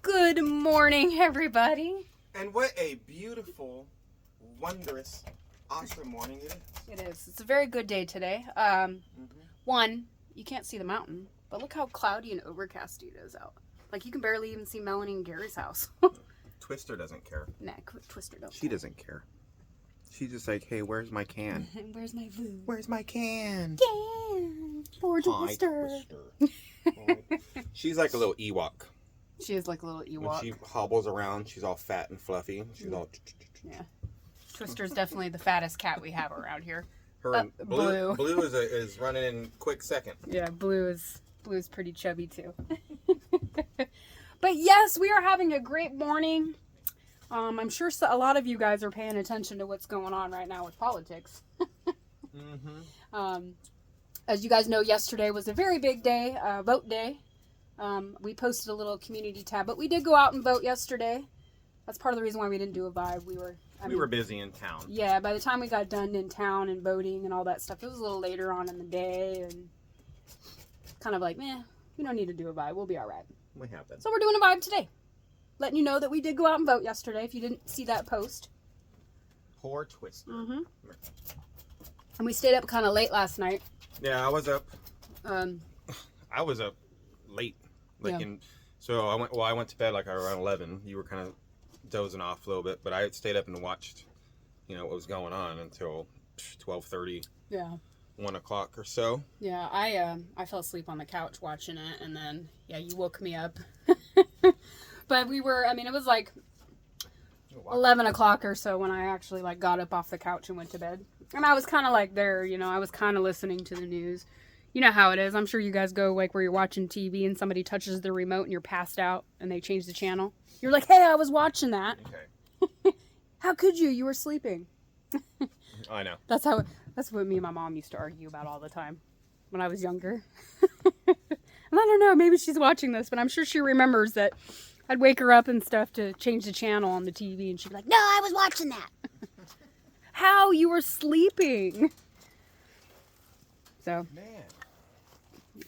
Good morning, everybody. And what a beautiful, wondrous, awesome morning it is. It is. It's a very good day today. One, you can't see the mountain, but look how cloudy and overcasty it is out. Like, you can barely even see Melanie and Gary's house. Twister doesn't care. Nah, Twister don't. She doesn't care. She's just like, hey, where's my can? Where's my food? Where's my can? Can for Twister. She's like a little Ewok. She is like a little Ewok. When she hobbles around, she's all fat and fluffy. She's all... Yeah. Twister's definitely the fattest cat we have around here. Her and Blue. Blue is running in quick second. Yeah, Blue is pretty chubby too. But yes, we are having a great morning. I'm sure a lot of you guys are paying attention to what's going on right now with politics. As you guys know, yesterday was a very big day, vote day. We posted a little community tab, but we did go out and vote yesterday. That's part of the reason why we didn't do a vibe. We were busy in town. Yeah, by the time we got done in town and voting and all that stuff, it was a little later on in the day, and kind of like, we don't need to do a vibe. We'll be all right. We have that. So we're doing a vibe today. Letting you know that we did go out and vote yesterday, if you didn't see that post. Poor Twister. And we stayed up kind of late last night. Yeah, I was up. I was up late. Yeah. So I went to bed like around 11. You were kind of dozing off a little bit, but I stayed up and watched, what was going on until 12:30. Yeah. 1 o'clock or so. Yeah, I fell asleep on the couch watching it, and then, you woke me up. But it was like 11 o'clock or so when I actually, got up off the couch and went to bed. And I was kind of, there, I was kind of listening to the news. You know how it is. I'm sure you guys go, where you're watching TV and somebody touches the remote and you're passed out and they change the channel. You're like, hey, I was watching that. Okay. How could you? You were sleeping. I know. That's what me and my mom used to argue about all the time when I was younger. And I don't know, maybe she's watching this, but I'm sure she remembers that I'd wake her up and stuff to change the channel on the TV, and she'd be like, no, I was watching that. How? You were sleeping. So. Man.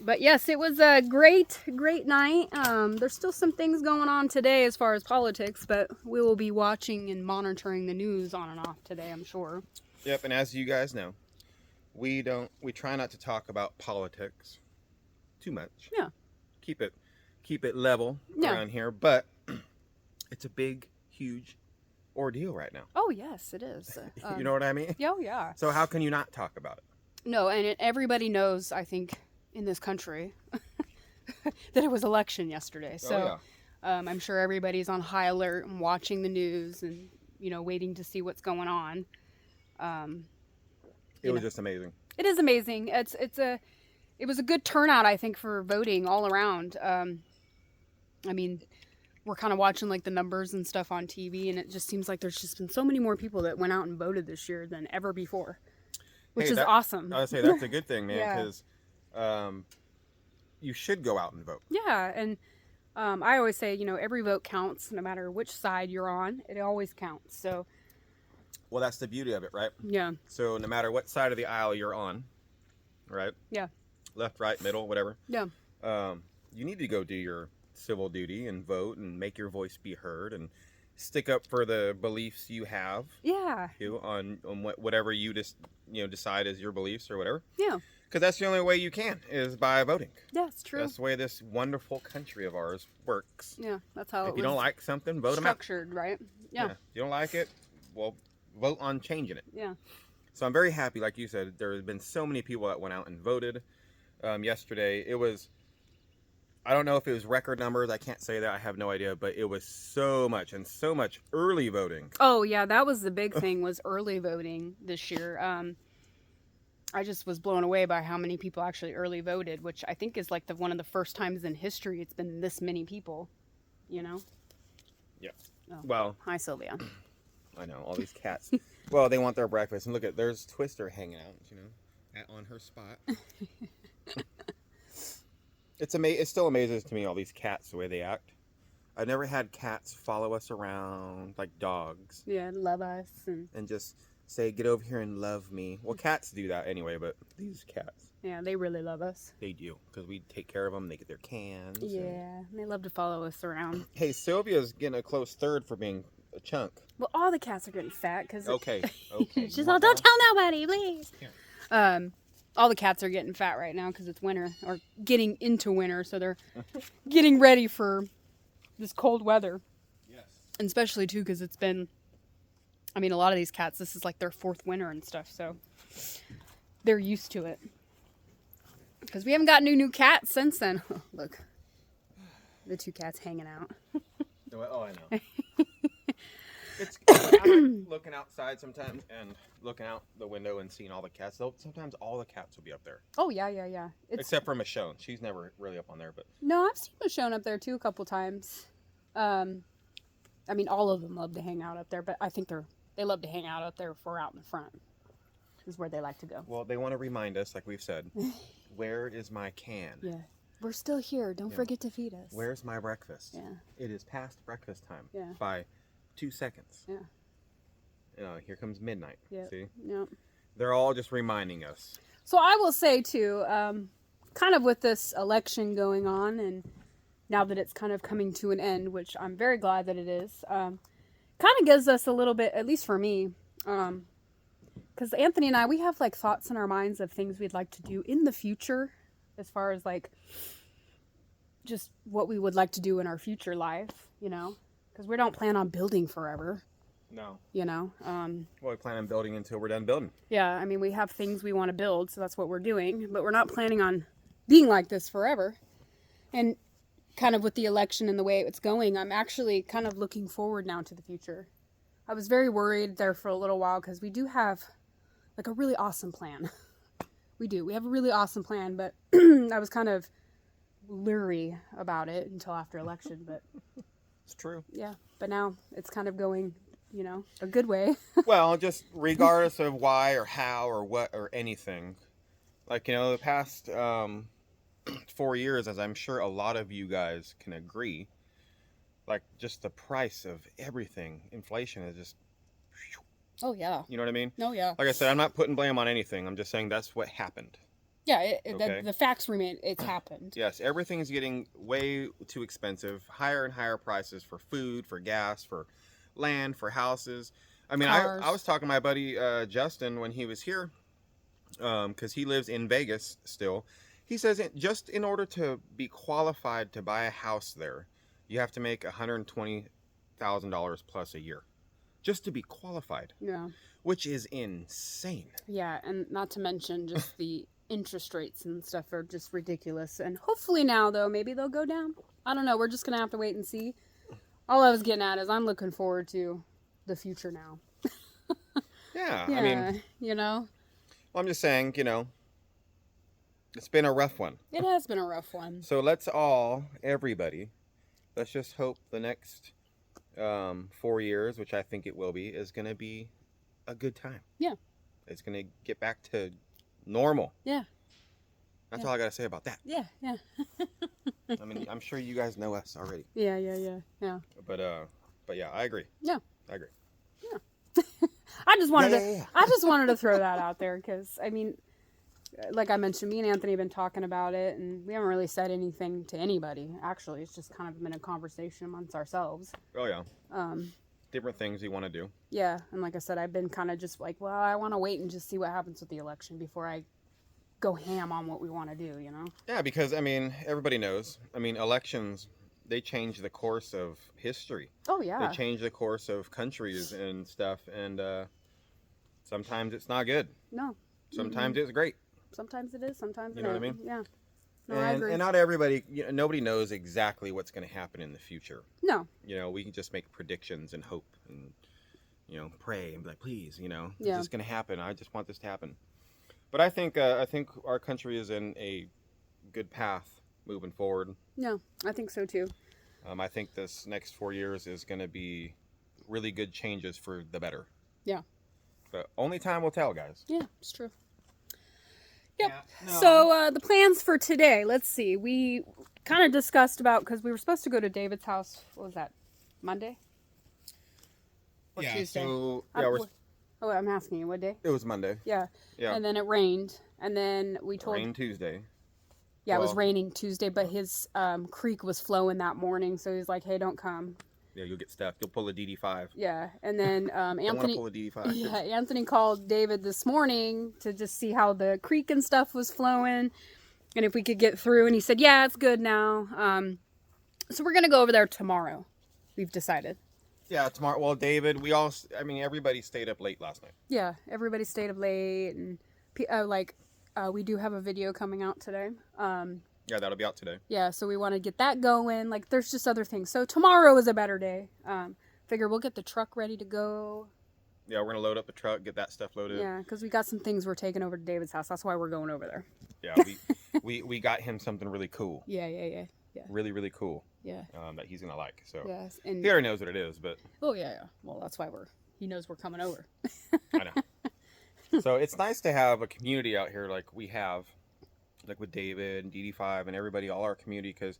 But yes, it was a great night. There's still some things going on today as far as politics, but we will be watching and monitoring the news on and off today, I'm sure. Yep, and as you guys know, we try not to talk about politics too much. Yeah. Keep it level around here, but it's a big, huge ordeal right now. Oh, yes, it is. You know what I mean? Oh, yeah. So how can you not talk about it? No, and everybody knows, I think, in this country that it was election yesterday. So I'm sure everybody's on high alert and watching the news and, waiting to see what's going on. It was just amazing. It is amazing. It was a good turnout, I think, for voting all around. We're kind of watching the numbers and stuff on TV, and it just seems like there's just been so many more people that went out and voted this year than ever before, which is awesome. I would say that's a good thing, man, because you should go out and vote. Yeah, and I always say, every vote counts, no matter which side you're on. It always counts. So. Well, that's the beauty of it, right? Yeah. So no matter what side of the aisle you're on, right? Yeah. Left, right, middle, whatever. Yeah. You need to go do your civil duty and vote and make your voice be heard and stick up for the beliefs you have. Yeah. On whatever you just decide is your beliefs or whatever. Yeah. Because that's the only way you can is by voting. Yeah, it's true. That's the way this wonderful country of ours works. Yeah, that's how if you don't like something, vote them out. Structured, right? Yeah. If you don't like it, well, vote on changing it. Yeah. So I'm very happy, like you said, there have been so many people that went out and voted yesterday. It was, I don't know if it was record numbers. I can't say that. I have no idea. But it was so much early voting. Oh, yeah. That was the big thing was early voting this year. I just was blown away by how many people actually early voted, which I think is one of the first times in history it's been this many people, Yeah. Oh. Well. Hi, Sylvia. I know, all these cats. Well, they want their breakfast. And look there's Twister hanging out, on her spot. It still amazes to me, all these cats, the way they act. I've never had cats follow us around like dogs. Yeah, love us. And just say, get over here and love me. Well, cats do that anyway, but these cats, Yeah, they really love us. they do. Because we take care of them. They get their cans. and- Yeah, they love to follow us around. Hey, Sylvia's getting a close third for being a chunk. Well, all the cats are getting fat because Okay. Okay. she's You all, want don't that? tell nobody, please. Here. All the cats are getting fat right now because it's winter or getting into winter, so they're getting ready for this cold weather, Yes. and especially too because it's been. I mean, a lot of these cats, this is like their 4th winter and stuff, so they're used to it. Because we haven't got new cats since then. Look, the 2 cats hanging out. Oh, I know. I'm like looking outside sometimes and looking out the window and seeing all the cats. Sometimes all the cats will be up there. Oh yeah. Except for Michonne. She's never really up on there, but No, I've seen Michonne up there too a couple times. I mean, all of them love to hang out up there, but I think they love to hang out up there if we're out in the front. Is where they like to go. well, they want to remind us, like we've said, where is my can? Yeah, we're still here. Don't Yeah. forget to feed us. Where's my breakfast? Yeah. It is past breakfast time. Yeah. By 2 seconds. Yeah. Here comes midnight. Yeah. See? Yep. They're all just reminding us. So I will say too, kind of with this election going on, and now that it's kind of coming to an end, which I'm very glad that it is, kind of gives us a little bit, at least for me, because Anthony and I, we have like thoughts in our minds of things we'd like to do in the future, as far as like just what we would like to do in our future life, you know, because we don't plan on building forever, No. you know. Well, we plan on building until we're done building. Yeah, I mean, we have things we want to build, so that's what we're doing. But we're not planning on being like this forever. And kind of with the election and the way it's going, I'm actually kind of looking forward now to the future. I was very worried there for a little while because we do have like a really awesome plan. We do. We have a really awesome plan, but I was kind of leery about it until after election. But It's true. yeah, but now it's kind of going, you know, a good way. Well, just regardless of why or how or what or anything, like, the past 4 years, as I'm sure a lot of you guys can agree, like just the price of everything, inflation is just, Oh, yeah. you know what I mean? No, yeah. Like I said, I'm not putting blame on anything. I'm just saying that's what happened. Yeah, Okay. the facts remain. It's happened. Yes, everything's getting way too expensive. Higher and higher prices for food, for gas, for land, for houses. I mean, Cars. I was talking to my buddy Justin when he was here, because he lives in Vegas still. He says just in order to be qualified to buy a house there, you have to make $120,000 plus a year, just to be qualified, Yeah. which is insane. Yeah, and not to mention just the interest rates and stuff are just ridiculous. And hopefully now, though, maybe they'll go down. I don't know. We're just going to have to wait and see. All I was getting at is I'm looking forward to the future now. Yeah, Yeah, I mean, you know, well, I'm just saying, it's been a rough one. it has been a rough one. So everybody, let's just hope the next 4 years, which I think it will be, is going to be a good time. Yeah. It's going to get back to normal. Yeah. That's Yeah. all I got to say about that. Yeah, yeah. I mean, I'm sure you guys know us already. Yeah. But yeah, I agree. Yeah. I agree. I just wanted Yeah. I just wanted to throw that out there because, I mean, like I mentioned, me and Anthony have been talking about it, and we haven't really said anything to anybody. Actually, it's just kind of been a conversation amongst ourselves. Oh, yeah. Um, Different things you want to do. yeah, and like I said, I've been kind of just like, well, I want to wait and just see what happens with the election before I go ham on what we want to do, you know? Yeah, because, I mean, everybody knows. I mean, elections, they change the course of history. Oh, yeah. They change the course of countries and stuff, and sometimes it's not good. No. Sometimes it's great. Sometimes it is, sometimes it You know what I ain't. mean? Yeah. No, I agree. And not everybody, nobody knows exactly what's going to happen in the future. No. We can just make predictions and hope and, pray and be like, please, Yeah. is this going to happen? I just want this to happen. But I think our country is in a good path moving forward. No, I think so too. I think this next 4 years is going to be really good changes for the better. Yeah. But only time will tell, guys. Yeah, it's true. Yep. Yeah, no. So the plans for today, let's see. We kind of discussed about, because we were supposed to go to David's house, what was that, Monday? Or Tuesday? So, Um, yeah, wh- Oh, I'm asking you, what day? It was Monday. Yeah. Yeah. And then it rained. And then we told... Rain Tuesday. Yeah, it was raining Tuesday, but his creek was flowing that morning. So he's like, hey, don't come. Yeah, you'll get stuck. You'll pull a DD5. Yeah. And then Anthony... pull a DD5. Yeah, Anthony called David this morning to just see how the creek and stuff was flowing. And if we could get through. And he said, yeah, it's good now. So we're going to go over there tomorrow. We've decided. Yeah, tomorrow. Well, David, everybody stayed up late last night. Yeah, everybody stayed up late. And we do have a video coming out today. Yeah, that'll be out today. Yeah, so we want to get that going. Like, there's just other things. So tomorrow is a better day. Figure we'll get the truck ready to go. Yeah, we're going to load up the truck, get that stuff loaded. Yeah, because we got some things we're taking over to David's house. That's why we're going over there. Yeah, we got him something really cool. Yeah. Really, really cool. Yeah. That he's going to like. So yes, and he already knows what it is, but... Oh, yeah. Well, that's why he knows we're coming over. I know. So it's nice to have a community out here like we have, like with David and DD5 and everybody, all our community, because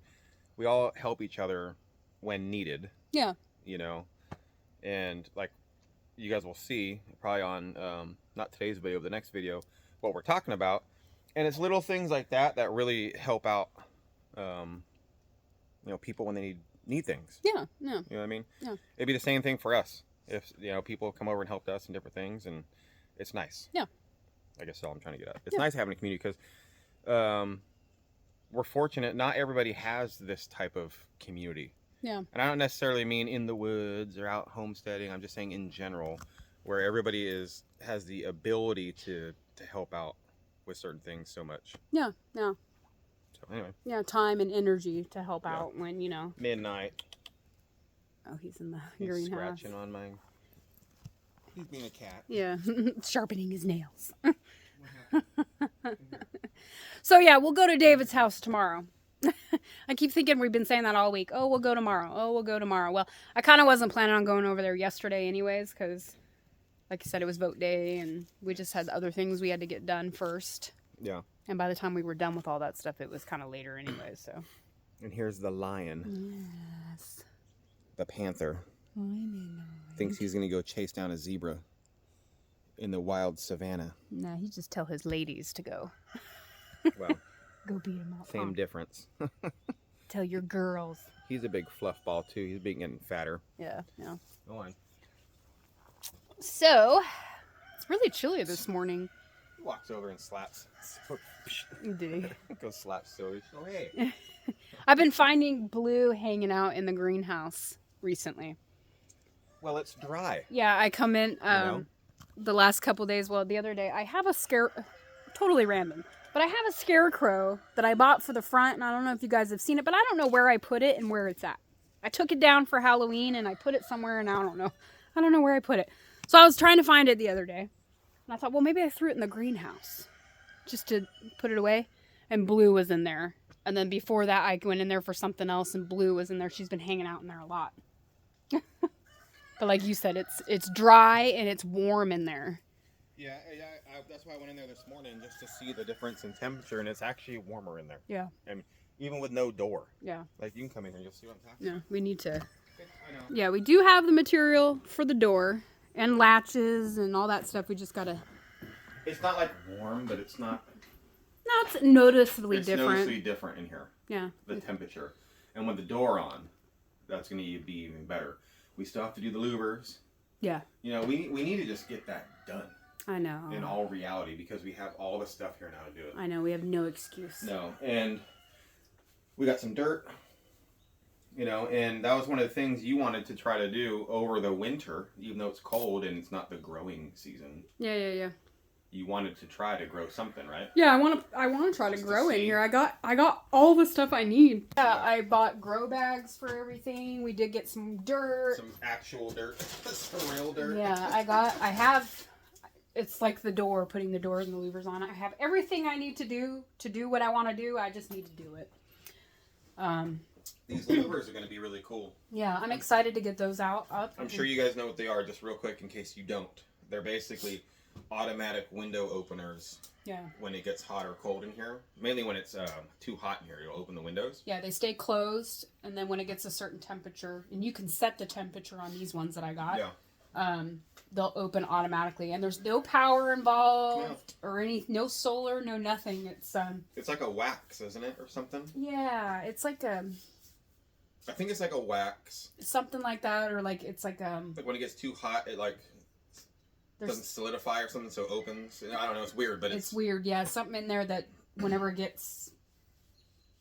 we all help each other when needed. Yeah. You know, and like you guys will see probably on not today's video, but the next video, what we're talking about. And it's little things like that that really help out, people when they need things. Yeah. You know what I mean? Yeah. It'd be the same thing for us if people come over and helped us in different things, and it's nice. Yeah. I guess that's all I'm trying to get at. It's nice having a community because we're fortunate. Not everybody has this type of community. Yeah. And I don't necessarily mean in the woods or out homesteading. I'm just saying in general, where everybody has the ability to help out with certain things so much. Yeah. Yeah. So anyway. Yeah, time and energy to help out when, Midnight. Oh, he's in the He's greenhouse. scratching on my... He's being a cat. Yeah, sharpening his nails. So yeah, we'll go to David's house tomorrow. I keep thinking we've been saying that all week. Oh, we'll go tomorrow. Oh, we'll go tomorrow. Well, I kind of wasn't planning on going over there yesterday anyways, because like you said, it was vote day and we just had other things we had to get done first. Yeah. And by the time we were done with all that stuff, it was kind of later anyways, so. And here's the lion. Yes. The panther. Thinks he's going to go chase down a zebra in the wild savannah. Nah, he just tell his ladies to go. Well, go beat him up. same difference. Tell your girls. He's a big fluff ball too. He's getting fatter. Yeah. Go on. So, it's really chilly this morning. He walks over and slaps. Did he? Go slap Sylvie. Oh, hey. I've been finding Blue hanging out in the greenhouse recently. Well, it's dry. Yeah, I come in the last couple days. Well, the other day, I have totally random, but I have a scarecrow that I bought for the front, and I don't know if you guys have seen it, but I don't know where I put it and where it's at. I took it down for Halloween, and I put it somewhere, and I don't know where I put it. So I was trying to find it the other day, and I thought, well, maybe I threw it in the greenhouse just to put it away, and Blue was in there. And then before that, I went in there for something else, and Blue was in there. She's been hanging out in there a lot. But like you said, it's dry and it's warm in there. Yeah, that's why I went in there this morning, just to see the difference in temperature, and it's actually warmer in there. Yeah. And even with no door. Yeah. Like, you can come in here, you'll see what I'm talking about. Yeah, we need to. I know. Yeah, we do have the material for the door and latches and all that stuff. We just gotta. It's not like warm, but it's not. No, it's noticeably different. It's noticeably different in here. Yeah. The temperature. And with the door on, that's going to be even better. We still have to do the louvers. Yeah. We need to just get that done. I know. In all reality, because we have all the stuff here now to do it. I know, we have no excuse. No, and we got some dirt, and that was one of the things you wanted to try to do over the winter, even though it's cold and it's not the growing season. Yeah. You wanted to try to grow something, right? Yeah, I want to try to grow in here. I got all the stuff I need. Yeah, I bought grow bags for everything. We did get some dirt. Some actual dirt. Some real dirt. Yeah, I have, it's like the door, putting the doors and the louvers on it. I have everything I need to do what I want to do. I just need to do it. These louvers are going to be really cool. Yeah, I'm excited to get those up. I'm sure you guys know what they are, just real quick in case you don't. They're basically automatic window openers. Yeah. When it gets hot or cold in here. Mainly when it's too hot in here, you'll open the windows. Yeah, they stay closed, and then when it gets a certain temperature, and you can set the temperature on these ones that I got. Yeah. they'll open automatically, and there's no power involved or no solar, no nothing. It's like a wax, isn't it, or something? Yeah, it's like I think it's like a wax. Something like that, or like it's like Like when it gets too hot, it like doesn't solidify or something, so it opens. I don't know. It's weird, but it's weird. Yeah, something in there that whenever it gets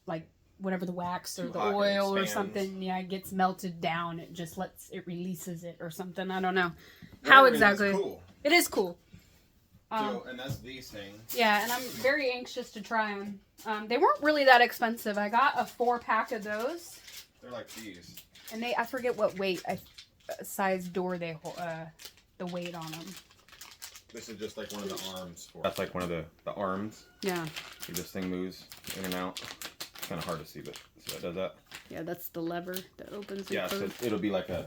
like whatever the wax or the oil or something, it gets melted down. It just releases it or something. I don't know how exactly. Cool. It is cool. And that's these things. Yeah, and I'm very anxious to try them. They weren't really that expensive. I got a 4-pack of those. They're like these. And I forget what weight, size door they hold, the weight on them. This is just like one of the arms. That's like one of the arms. Yeah. See, this thing moves in and out. It's kind of hard to see, but see how it does that? Yeah, that's the lever that opens. Yeah, so it'll be like a.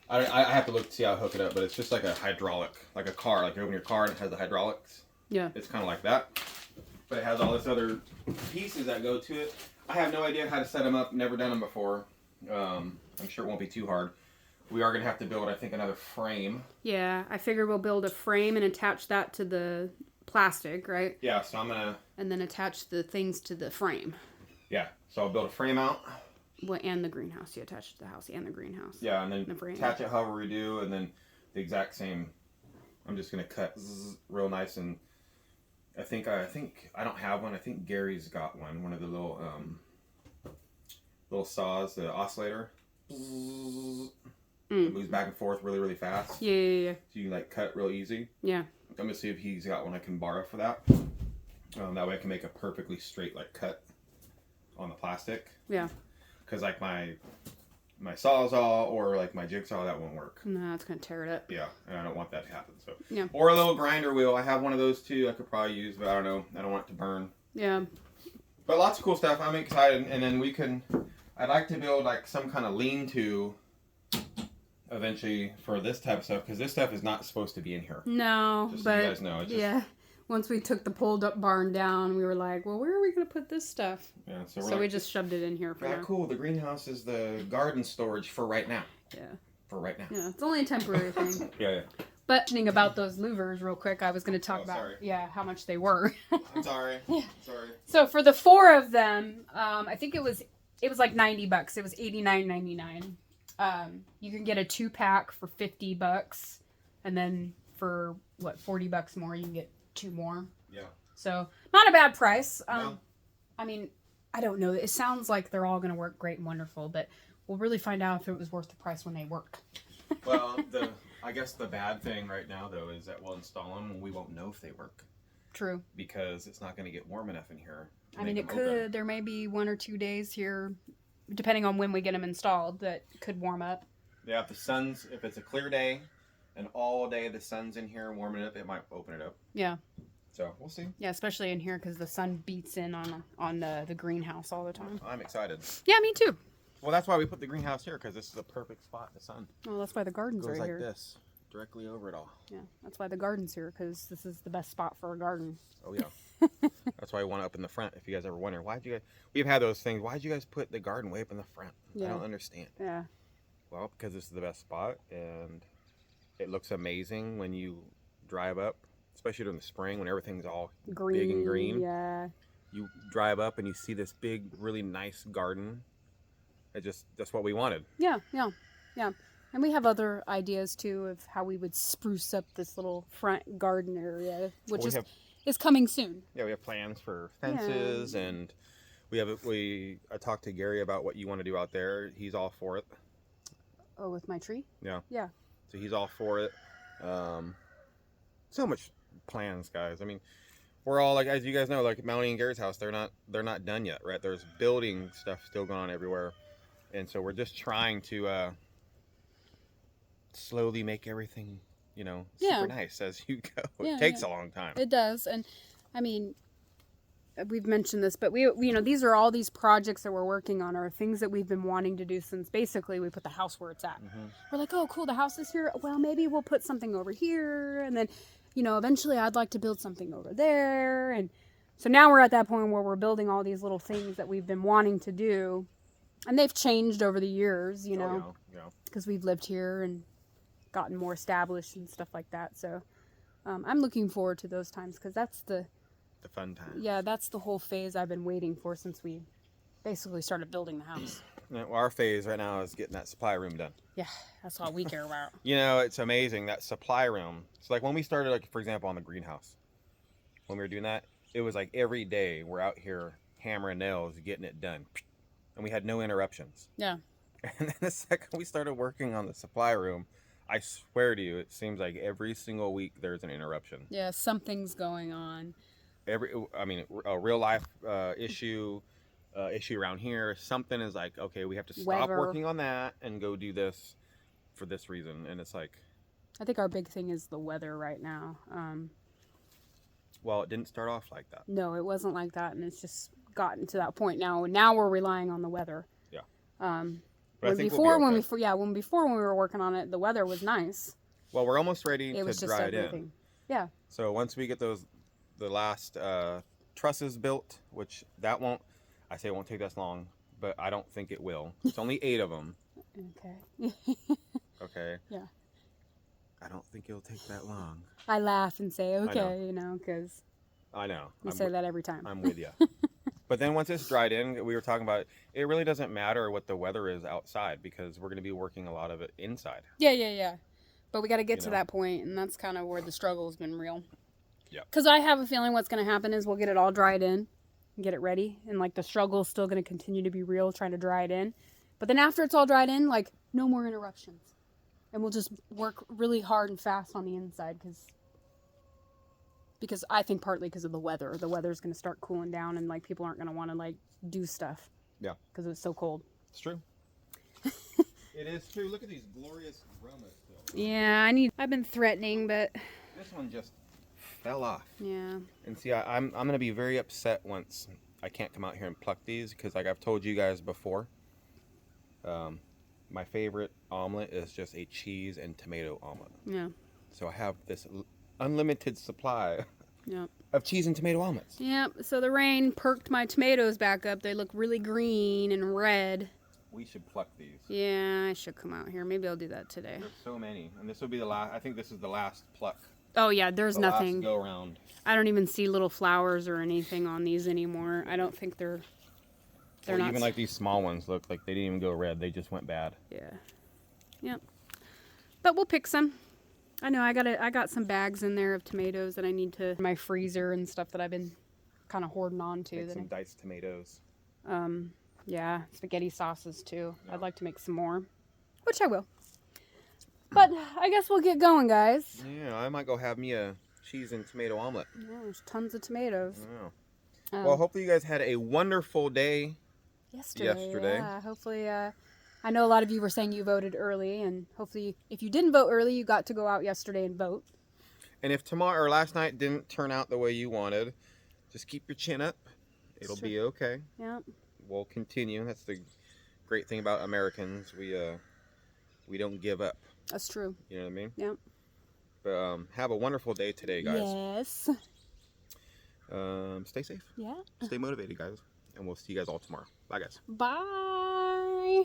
I have to look to see how I hook it up, but it's just like a hydraulic, like a car. Like you open your car and it has the hydraulics. Yeah. It's kind of like that, but it has all this other pieces that go to it. I have no idea how to set them up. Never done them before. I'm sure it won't be too hard. We are going to have to build, I think, another frame. Yeah, I figure we'll build a frame and attach that to the plastic, right? Yeah, so I'm going to... And then attach the things to the frame. Yeah, so I'll build a frame out. Well, and the greenhouse. You attach it to the house and the greenhouse. Yeah, and then attach it however we do, and then the exact same... I'm just going to cut real nice, and I think I don't have one. I think Gary's got one of the little saws, the oscillator. It moves back and forth really, really fast. Yeah. So you can like cut real easy. Yeah. I'm gonna see if he's got one I can borrow for that. That way I can make a perfectly straight like cut on the plastic. Yeah. Because like my Sawzall or like my jigsaw, that won't work. No, it's gonna tear it up. Yeah, and I don't want that to happen. So. Yeah. Or a little grinder wheel. I have one of those too. I could probably use, but I don't know. I don't want it to burn. Yeah. But lots of cool stuff. I'm excited, and then I'd like to build like some kind of lean-to eventually for this type of stuff, because this stuff is not supposed to be in here. No, just but so you guys know, yeah. Once we took the pulled up barn down, we were like, well, where are we going to put this stuff? Yeah, so we just shoved it in here for now. Cool. The greenhouse is the garden storage for right now. Yeah. For right now. Yeah, it's only a temporary thing. Yeah. But thinking about those louvers real quick, I was going to talk about how much they were. I'm sorry. Yeah. Sorry. So for the 4 of them, I think it was like $90. It was $89.99. You can get a 2-pack for $50, and then for $40 more, you can get 2 more. Yeah. So not a bad price. No. I mean, I don't know. It sounds like they're all going to work great and wonderful, but we'll really find out if it was worth the price when they work. Well, I guess the bad thing right now though is that we'll install them and we won't know if they work. True. Because it's not going to get warm enough in here. I mean, it could. Open. There may be 1 or 2 days here, depending on when we get them installed, that could warm up. Yeah, if it's a clear day and all day the sun's in here warming it up, it might open it up. Yeah. So we'll see. Yeah, especially in here because the sun beats in on the greenhouse all the time. I'm excited. Yeah, me too. Well, that's why we put the greenhouse here, because this is a perfect spot in the sun. Well, that's why the garden's right here. Goes like this, directly over it all. Yeah, that's why the garden's here, because this is the best spot for a garden. Oh, yeah. That's why we want it up in the front, if you guys ever wonder. We've had those things, why'd you guys put the garden way up in the front? Yeah. I don't understand. Yeah. Well, because this is the best spot, and it looks amazing when you drive up, especially during the spring when everything's all big and green. Yeah. You drive up and you see this big, really nice garden. That's what we wanted. Yeah. And we have other ideas too of how we would spruce up this little front garden area, which is coming soon. Yeah, we have plans for fences, and I talked to Gary about what you want to do out there. He's all for it. Oh, with my tree? Yeah. Yeah. So he's all for it. So much plans, guys. I mean, we're all like, as you guys know, like Melanie and Gary's house, they're not done yet, right? There's building stuff still going on everywhere. And so we're just trying to slowly make everything, super nice as you go. It takes a long time. It does. And I mean, we've mentioned this, but these are all these projects that we're working on are things that we've been wanting to do since basically we put the house where it's at. Mm-hmm. We're like, oh, cool, the house is here. Well, maybe we'll put something over here. And then, eventually I'd like to build something over there. And so now we're at that point where we're building all these little things that we've been wanting to do. And they've changed over the years, because we've lived here and gotten more established and stuff like that. So I'm looking forward to those times because that's the fun time. Yeah, that's the whole phase I've been waiting for since we basically started building the house. Well, our phase right now is getting that supply room done. Yeah, that's all we care about. You know, it's amazing, that supply room. So like when we started, like for example, on the greenhouse, when we were doing that, it was like every day we're out here hammering nails, getting it done. And we had no interruptions. Yeah. And then the second we started working on the supply room, I swear to you, it seems like every single week there's an interruption. Yeah, something's going on. A real life issue around here. Something is like, okay, we have to stop Weather. working on that and go do this for this reason. And it's like, I think our big thing is the weather right now. well, it didn't start off like that. No, it wasn't like that, and it's just gotten to that point now. Now we're relying on the weather. Yeah. When But I think we'll be okay. when we were working on it, the weather was nice. Well, we're almost ready It to was just dry it in. everything. Yeah. So once we get the last trusses built, which that won't, I say it won't take this long, but I don't think it will. It's only 8 of them. Okay. Okay. Yeah. I don't think it'll take that long. I laugh and say, know. okay, you know, because I know. you say that every time. I'm with you. But then once it's dried in, we were talking about it really doesn't matter what the weather is outside because we're going to be working a lot of it inside. Yeah. But we got to get You to know. that point, and that's kind of where the struggle has been real. Yeah. Because I have a feeling what's going to happen is we'll get it all dried in and get it ready, and like the struggle is still going to continue to be real trying to dry it in. But then after it's all dried in, like no more interruptions, and we'll just work really hard and fast on the inside because I think partly because of the weather. The weather's going to start cooling down, and like people aren't going to want to like do stuff. Yeah. Because it's so cold. It's true. It is true. Look at these glorious aromas still. Yeah, I've been threatening, but This one just fell off. yeah. And see, I'm going to be very upset once I can't come out here and pluck these because like I've told you guys before, my favorite omelet is just a cheese and tomato omelet. Yeah. So I have this unlimited supply Yep. of cheese and tomato omelets. Yep. So the rain perked my tomatoes back up. They look really green and red. We should pluck these. Yeah, I should come out here. Maybe I'll do that today. There's so many. And this will be the last, I think this is the last pluck. Oh yeah, there's The nothing. last go around. I don't even see little flowers or anything on these anymore. I don't think they're Or not. even like these small ones look like they didn't even go red. They just went bad. Yeah. Yep. But we'll pick some. I know I got some bags in there of tomatoes that I need to my freezer and stuff that I've been kind of hoarding on to. Make That some diced tomatoes. yeah, spaghetti sauces too. Yeah. I'd like to make some more, which I will. But I guess we'll get going, guys. Yeah, I might go have me a cheese and tomato omelet. Yeah, there's tons of tomatoes. Yeah. Well, hopefully you guys had a wonderful day. yesterday. Yeah, hopefully, I know a lot of you were saying you voted early, and hopefully, if you didn't vote early, you got to go out yesterday and vote. And if tomorrow or last night didn't turn out the way you wanted, just keep your chin up. It'll be okay. Yeah. We'll continue. That's the great thing about Americans. We don't give up. That's true. You know what I mean? Yeah. But have a wonderful day today, guys. Yes. Stay safe. Yeah. Stay motivated, guys. And we'll see you guys all tomorrow. Bye, guys. Bye.